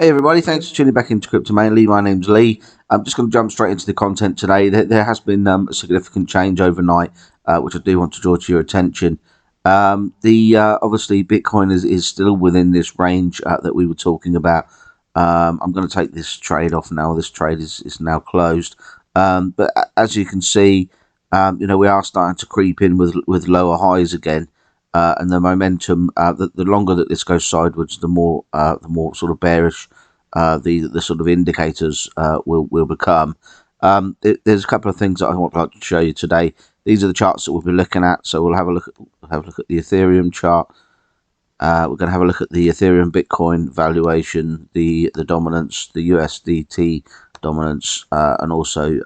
Hey everybody, thanks for tuning back into Crypto Mainly. My name's Lee. I'm just going to jump straight into the content today. There has been a significant change overnight, which I do want to draw to your attention. The obviously Bitcoin is still within this range that we were talking about. I'm going to take this trade off now. This trade is now closed. But as you can see, we are starting to creep in with lower highs again. And the momentum, the longer that this goes sideways, the more sort of bearish the sort of indicators will become. There's a couple of things that I would like to show you today. These are the charts that we'll be looking at. So we'll have a look at the Ethereum chart. We're going to have a look at the Ethereum Bitcoin valuation, the dominance, the USDT dominance, and also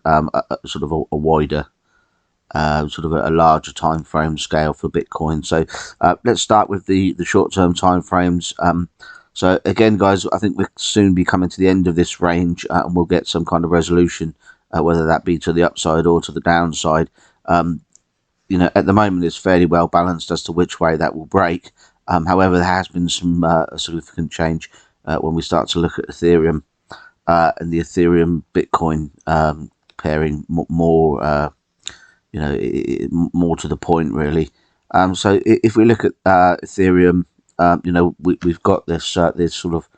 sort of a wider. Sort of a larger time frame scale for Bitcoin. So let's start with the short-term time frames. So again, guys, I think we'll soon be coming to the end of this range, and we'll get some kind of resolution, whether that be to the upside or to the downside. At the moment, it's fairly well balanced as to which way that will break. However, there has been some significant change when we start to look at Ethereum and the Ethereum Bitcoin pairing more. More to the point, really. So if we look at Ethereum, we've got this sort of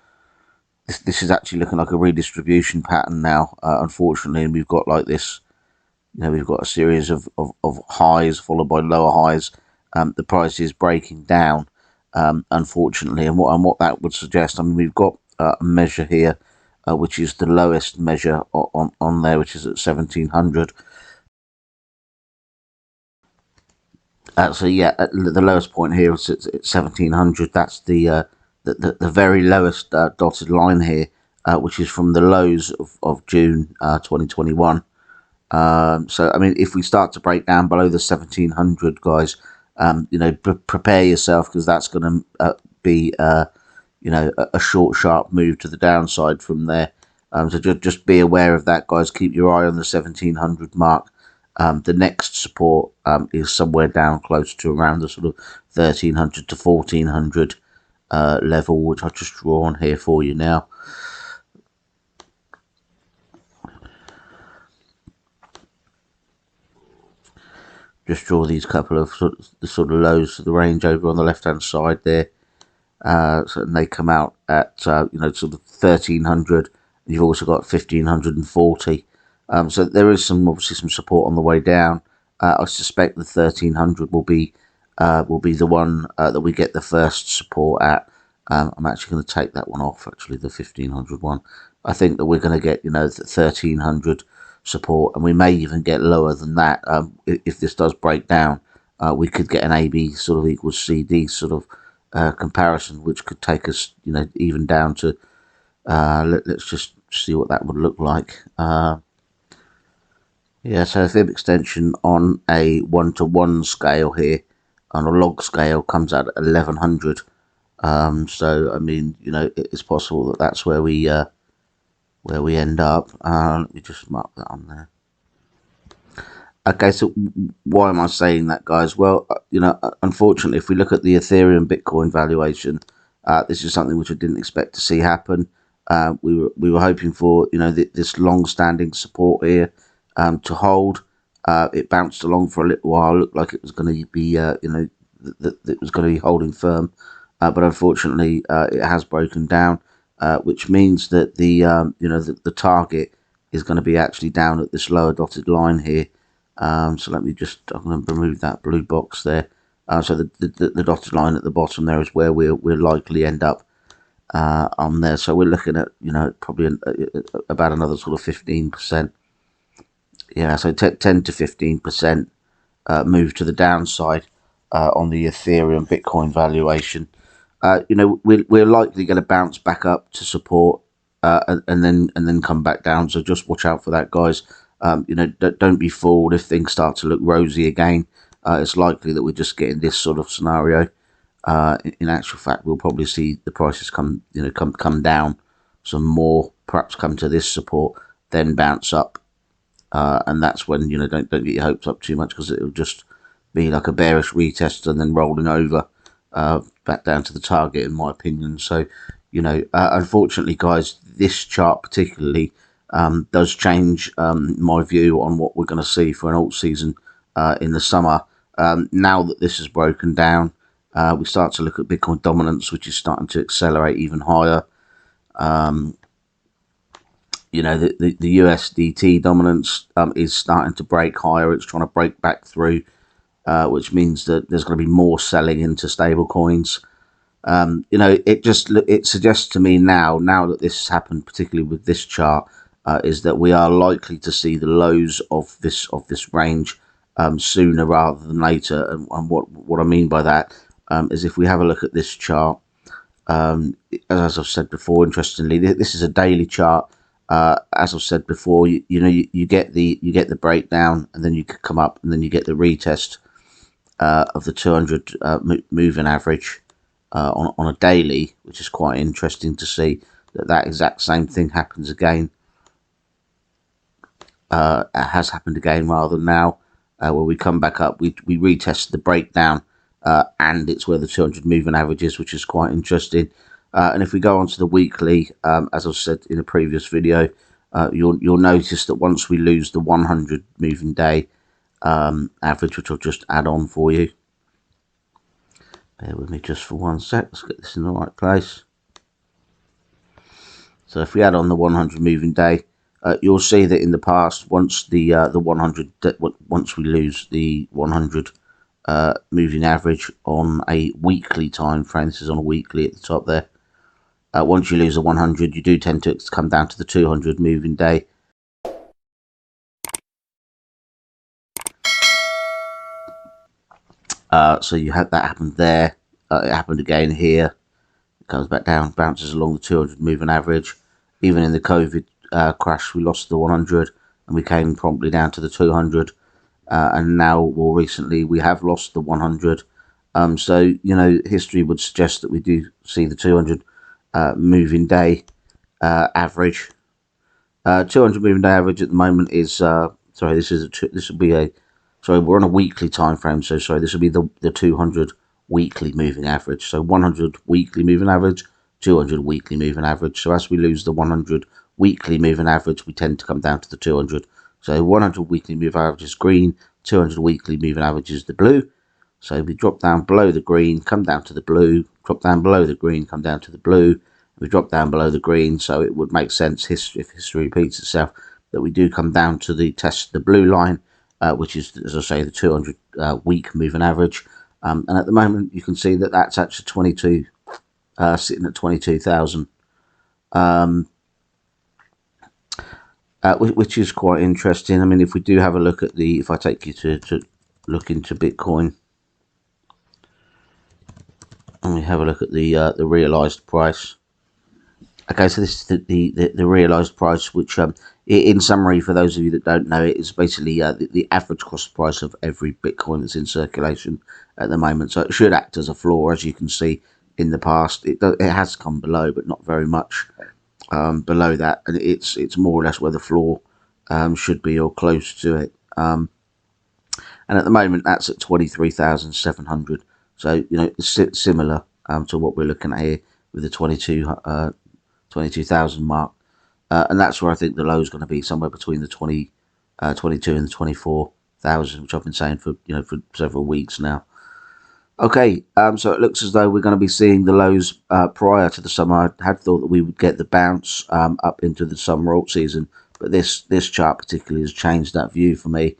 this is actually looking like a redistribution pattern now, unfortunately, and we've got like this. We've got a series of highs followed by lower highs. The price is breaking down, unfortunately, and what that would suggest. I mean, we've got a measure here, which is the lowest measure on there, which is at 1700. So yeah, the lowest point here is at 1700. That's the very lowest dotted line here, which is from the lows of June 2021. So I mean, if we start to break down below the 1700, guys, prepare yourself, because that's going to be a short, sharp move to the downside from there. So just be aware of that, guys. Keep your eye on the 1700 mark. The next support is somewhere down close to around the sort of 1300 to 1400 level, which I've just drawn here for you now. Just draw these couple of sort of lows to the range over on the left hand side there. So they come out at sort of 1300. You've also got 1540. So there is obviously some support on the way down. I suspect the 1300 will be the one that we get the first support at. I'm actually going to take that one off. Actually, the 1500 one. I think that we're going to get the 1300 support, and we may even get lower than that. If this does break down, we could get an AB sort of equals CD sort of comparison, which could take us even down to. Let's just see what that would look like. Yeah, so fib extension on a 1-to-1 scale here, on a log scale, comes out at 1100. So I mean, it's possible that that's where we end up. Let me just mark that on there. Okay, so why am I saying that, guys? Well, unfortunately, if we look at the Ethereum Bitcoin valuation, this is something which I didn't expect to see happen. We were hoping for this long-standing support here to hold. It bounced along for a little while. Looked like it was going to be that it was going to be holding firm, but unfortunately it has broken down, which means that the target is going to be actually down at this lower dotted line here. So let me I'm going to remove that blue box there. So the dotted line at the bottom there is where we'll likely end up on there. So we're looking at probably about another sort of 15%. Yeah, so 10 to 15% move to the downside on the Ethereum Bitcoin valuation. We're likely going to bounce back up to support and then come back down. So just watch out for that, guys. Don't be fooled if things start to look rosy again. It's likely that we're just getting this sort of scenario. In actual fact, we'll probably see the prices come down some more, perhaps come to this support, then bounce up. And that's when don't get your hopes up too much, because it'll just be like a bearish retest and then rolling over back down to the target, in my opinion. So Unfortunately, guys, this chart particularly does change my view on what we're going to see for an alt season in the summer. Now that this is broken down, we start to look at Bitcoin dominance, which is starting to accelerate even higher. The USDT dominance is starting to break higher. It's trying to break back through, which means that there's going to be more selling into stable coins. It suggests to me now that this has happened, particularly with this chart, is that we are likely to see the lows of this range sooner rather than later. And what I mean by that is, if we have a look at this chart, as I've said before, interestingly, this is a daily chart. As I've said before, you get the breakdown, and then you come up, and then you get the retest of the 200 moving average on a daily, which is quite interesting to see that exact same thing happens again. It has happened again rather now, where we come back up, we retest the breakdown, and it's where the 200 moving average is, which is quite interesting. And if we go on to the weekly, as I've said in a previous video, you'll notice that once we lose the 100 moving day average, which I'll just add on for you. Bear with me just for 1 sec. Let's get this in the right place. So if we add on the 100 moving day, you'll see that in the past, once the 100, once we lose the 100 moving average on a weekly time frame, this is on a weekly at the top there. Once you lose the 100, you do tend to come down to the 200 moving day. So you had that happen there. It happened again here. It comes back down, bounces along the 200 moving average. Even in the COVID crash, we lost the 100 and we came promptly down to the 200. And now, more recently, we have lost the 100. So, history would suggest that we do see the 200 moving day average. 200 moving day average at the moment is, we're on a weekly time frame, so this will be the 200 weekly moving average. So 100 weekly moving average, 200 weekly moving average. So as we lose the 100 weekly moving average, we tend to come down to the 200. So 100 weekly moving average is green, 200 weekly moving average is the blue. So we drop down below the green, come down to the blue, drop down below the green, come down to the blue. We drop down below the green, so it would make sense, if history repeats itself, that we do come down to the blue line, which is, as I say, the 200 week moving average. And at the moment, you can see that that's actually 22, sitting at 22,000, which is quite interesting. I mean, if we do have a look at if I take you to look into Bitcoin, and we have a look at the realized price. Okay, so this is the realized price, which, in summary, for those of you that don't know, it is basically the average cost price of every Bitcoin that's in circulation at the moment. So it should act as a floor, as you can see in the past. It has come below, but not very much below that, and it's more or less where the floor should be, or close to it. And at the moment, that's at 23,700. So it's similar to what we're looking at here with the 22,000 mark, and that's where I think the low is going to be, somewhere between the 22 and the 24,000, which I've been saying for for several weeks now. Okay, so it looks as though we're going to be seeing the lows prior to the summer. I had thought that we would get the bounce up into the summer alt season, but this chart particularly has changed that view for me.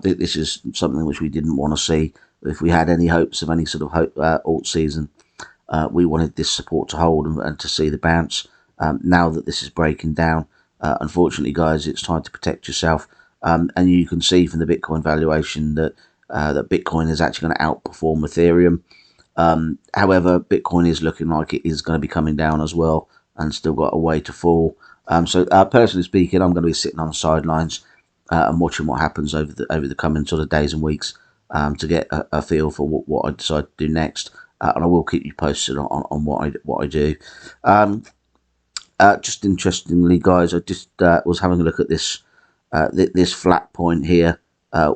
This is something which we didn't want to see. If we had any hopes of any sort of alt season, we wanted this support to hold and to see the bounce. Now that this is breaking down, unfortunately, guys, it's time to protect yourself. And you can see from the Bitcoin valuation that Bitcoin is actually going to outperform Ethereum. However, Bitcoin is looking like it is going to be coming down as well, and still got a way to fall. So personally speaking, I'm going to be sitting on the sidelines and watching what happens over the coming sort of days and weeks, to get a feel for what I decide to do next. And I will keep you posted on what I do. Just interestingly, guys, I just was having a look at this this flat point here,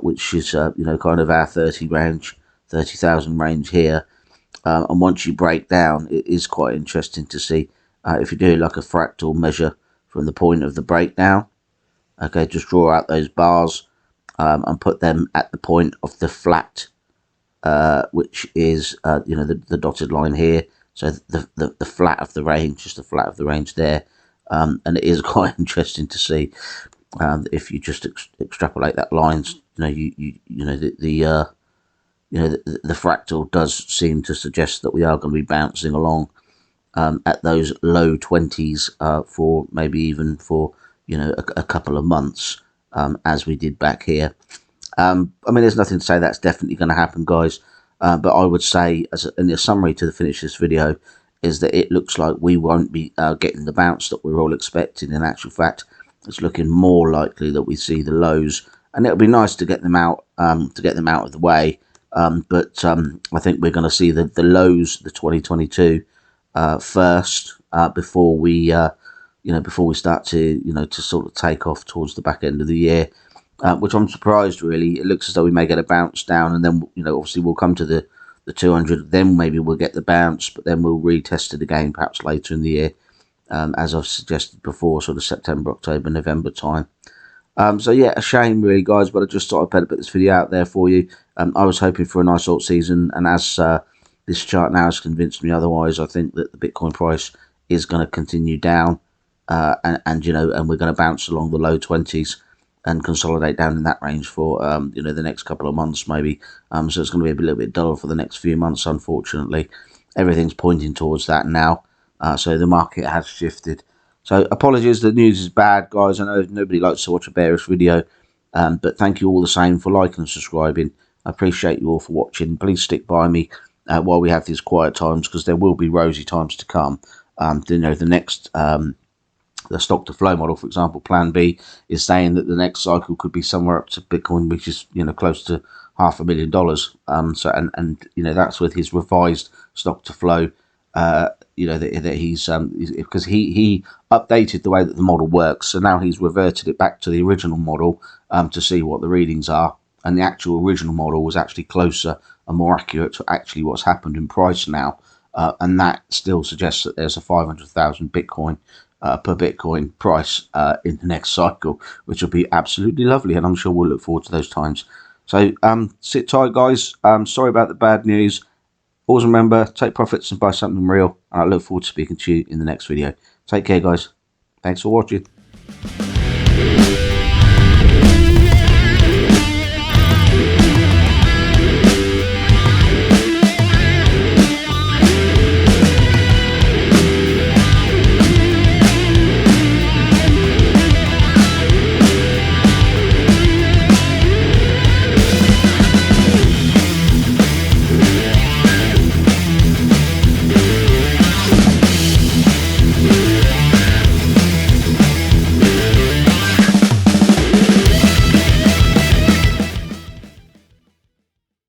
which is kind of our 30,000 range here. And once you break down, it is quite interesting to see if you do like a fractal measure from the point of the breakdown, okay, just draw out those bars and put them at the point of the flat, which is the dotted line here. So the flat of the range, just the flat of the range there. And it is quite interesting to see if you just extrapolate that line. The fractal does seem to suggest that we are going to be bouncing along at those low 20s for maybe even for a couple of months, as we did back here. I mean, there's nothing to say that's definitely going to happen, guys. But I would say, in the summary to the finish of this video, is that it looks like we won't be getting the bounce that we're all expecting. In actual fact, it's looking more likely that we see the lows, and it'll be nice to get them out, of the way. But I think we're going to see the lows, the 2022, first, before we start to sort of take off towards the back end of the year. Which I'm surprised, really. It looks as though we may get a bounce down, and then obviously we'll come to the 200. Then maybe we'll get the bounce, but then we'll retest it again perhaps later in the year, as I've suggested before, sort of September, October, November time. So yeah, a shame really, guys, but I just thought I'd better put this video out there for you. I was hoping for a nice alt season, and as this chart now has convinced me otherwise, I think that the Bitcoin price is going to continue down, and we're going to bounce along the low 20s and consolidate down in that range for the next couple of months maybe. So it's going to be a little bit dull for the next few months, unfortunately. Everything's pointing towards that now, so the market has shifted. So apologies, the news is bad, guys. I know nobody likes to watch a bearish video, but thank you all the same for liking and subscribing. I appreciate you all for watching. Please stick by me while we have these quiet times, because there will be rosy times to come. The next the stock to flow model, for example, Plan B, is saying that the next cycle could be somewhere up to Bitcoin, which is close to $500,000. So and that's with his revised stock to flow. That he's because he updated the way that the model works, so now he's reverted it back to the original model to see what the readings are, and the actual original model was actually closer and more accurate to actually what's happened in price now, and that still suggests that there's a 500,000 Bitcoin per Bitcoin price in the next cycle, which will be absolutely lovely, and I'm sure we'll look forward to those times. So sit tight, guys. Sorry about the bad news. Always remember, take profits and buy something real, and I look forward to speaking to you in the next video. Take care, guys. Thanks for watching.